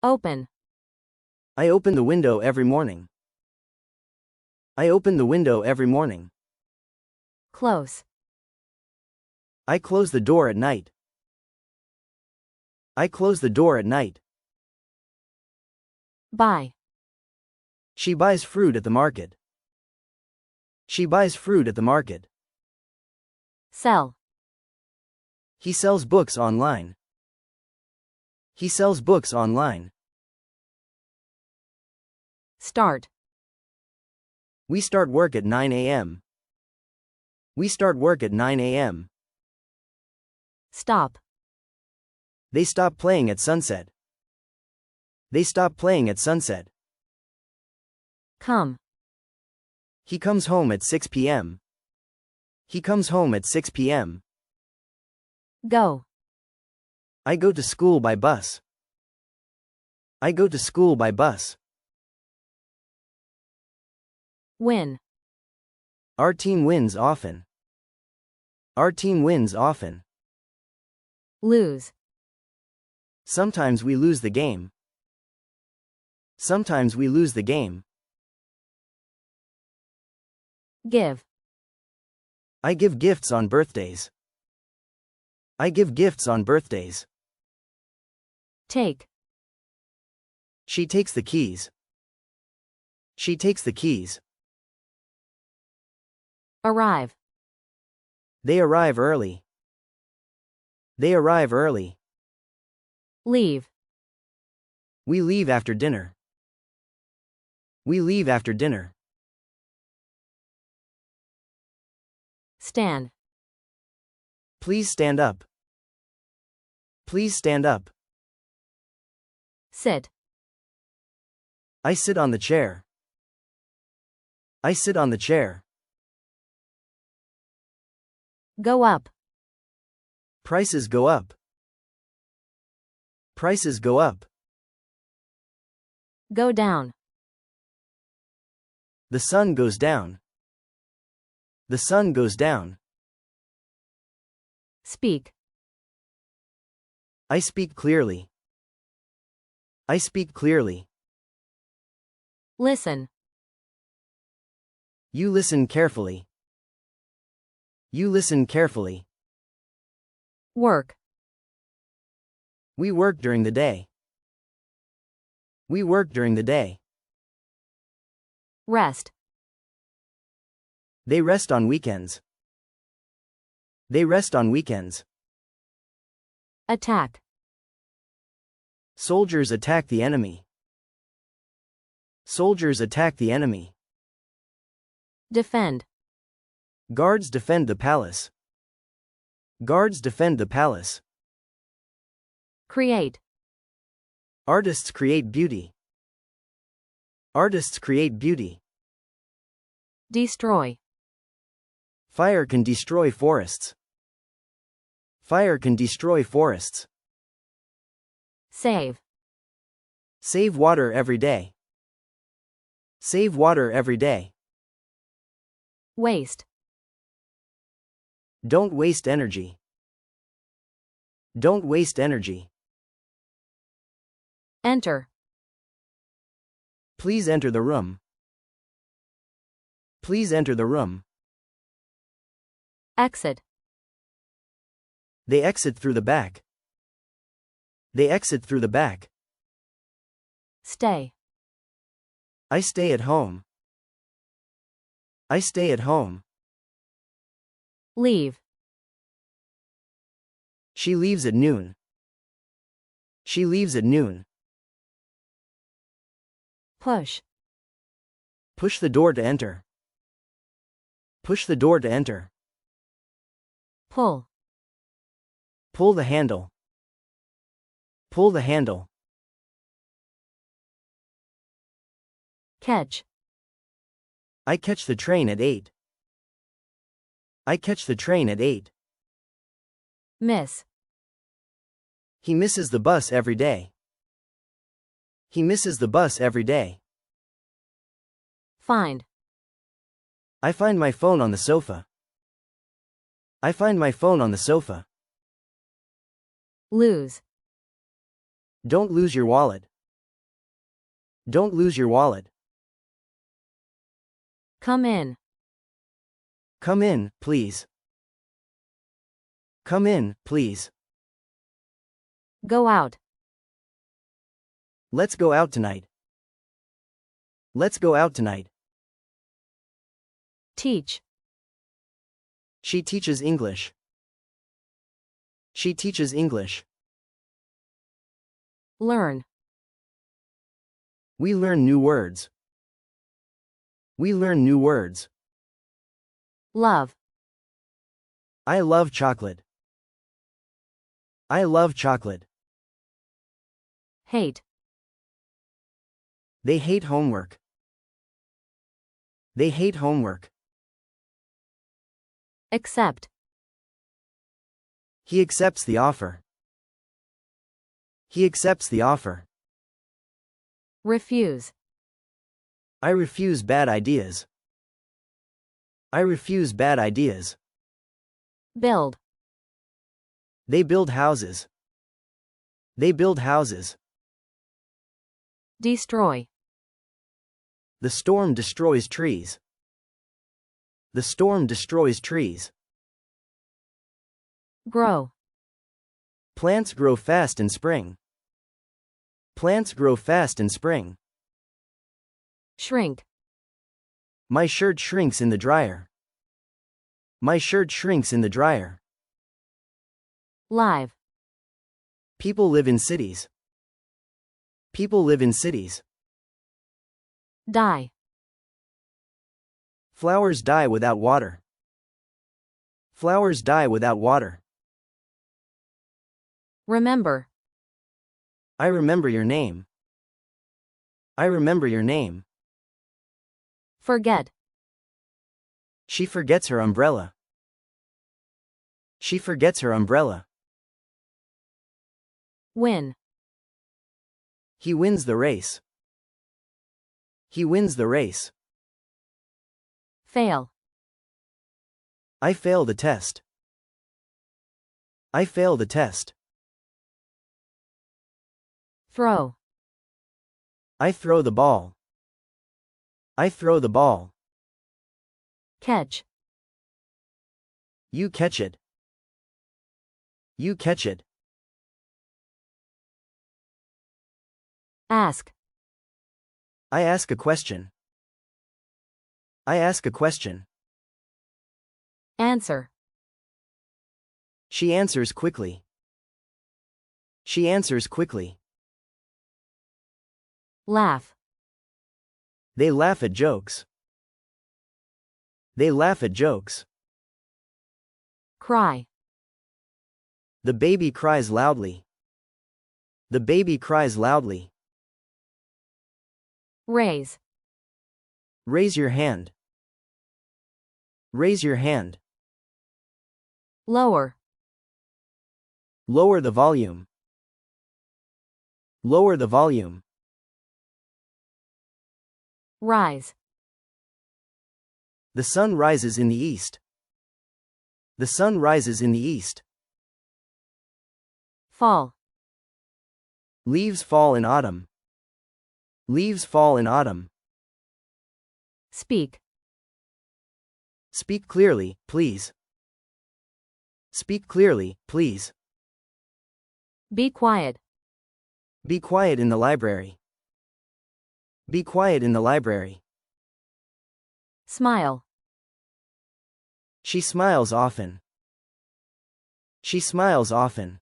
Open. I open the window every morning. I open the window every morning. Close. I close the door at night. I close the door at night. Buy. She buys fruit at the market. She buys fruit at the market. Sell. He sells books online. He sells books online. Start. We start work at 9 a.m. We start work at 9 a.m. Stop. They stop playing at sunset. They stop playing at sunset. Come. He comes home at 6 p.m. He comes home at 6 p.m. Go. I go to school by bus. I go to school by bus. Win. Our team wins often. Our team wins often. Lose. Sometimes we lose the game. Sometimes we lose the game. Give. I give gifts on birthdays. I give gifts on birthdays. Take. She takes the keys. She takes the keys. Arrive. They arrive early. They arrive early. Leave. We leave after dinner. We leave after dinner. Stand. Please stand up. Please stand up. Sit. I sit on the chair. I sit on the chair. Go up. Prices go up. Prices go up. Go down. The sun goes down. The sun goes down. Speak. I speak clearly. I speak clearly. Listen. You listen carefully. You listen carefully. Work. We work during the day. We work during the day. Rest. They rest on weekends. They rest on weekends. Attack. Soldiers attack the enemy. Soldiers attack the enemy. Defend. Guards defend the palace. Guards defend the palace. Create. Artists create beauty. Artists create beauty. Destroy. Fire can destroy forests. Fire can destroy forests. Save. Save water every day. Save water every day. Waste. Don't waste energy. Don't waste energy. Enter. Please enter the room. Please enter the room. Exit. They exit through the back. They exit through the back. Stay. I stay at home. I stay at home. Leave. She leaves at noon. She leaves at noon. Push. Push the door to enter. Push the door to enter. Pull. Pull the handle. Pull the handle. Catch. I catch the train at 8. I catch the train at 8. Miss. He misses the bus every day. He misses the bus every day. Find. I find my phone on the sofa. I find my phone on the sofa. Lose. Don't lose your wallet. Don't lose your wallet. Come in. Come in, please. Come in, please. Go out. Let's go out tonight. Let's go out tonight. Teach. She teaches English. She teaches English. Learn. We learn new words. We learn new words. Love. I love chocolate. I love chocolate. Hate. They hate homework. They hate homework. Accept. He accepts the offer. He accepts the offer. Refuse. I refuse bad ideas. I refuse bad ideas. Build. They build houses. They build houses. Destroy. The storm destroys trees. The storm destroys trees. Grow. Plants grow fast in spring. Plants grow fast in spring. Shrink. My shirt shrinks in the dryer. My shirt shrinks in the dryer. Live. People live in cities. People live in cities. Die. Flowers die without water. Flowers die without water. Remember. I remember your name. I remember your name. Forget. She forgets her umbrella. She forgets her umbrella. Win. He wins the race. He wins the race. Fail. I fail the test. I fail the test. Throw. I throw the ball. I throw the ball. Catch. You catch it. You catch it. Ask. I ask a question. I ask a question. Answer. She answers quickly. She answers quickly. Laugh. They laugh at jokes. They laugh at jokes. Cry. The baby cries loudly. The baby cries loudly. Raise. Raise your hand. Raise your hand. Lower. Lower the volume. Lower the volume. Rise. The sun rises in the east. The sun rises in the east. Fall. Leaves fall in autumn. Leaves fall in autumn. Speak. Speak clearly, please. Speak clearly, please. Be quiet. Be quiet in the library. Be quiet in the library. Smile. She smiles often. She smiles often.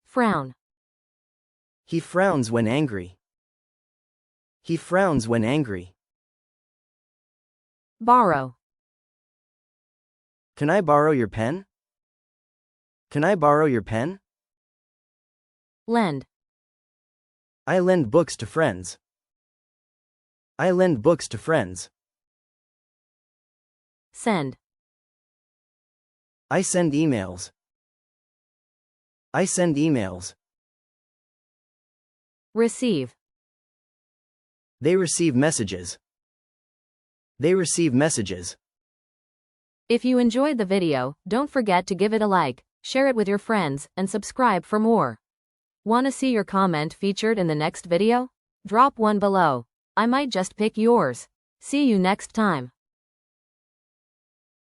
Frown. He frowns when angry. He frowns when angry. Borrow. Can I borrow your pen? Can I borrow your pen? Lend. I lend books to friends. I lend books to friends. Send. I send emails. I send emails. Receive. They receive messages. They receive messages. If you enjoyed the video, don't forget to give it a like, share it with your friends, and subscribe for more. Want to see your comment featured in the next video? Drop one below. I might just pick yours. See you next time.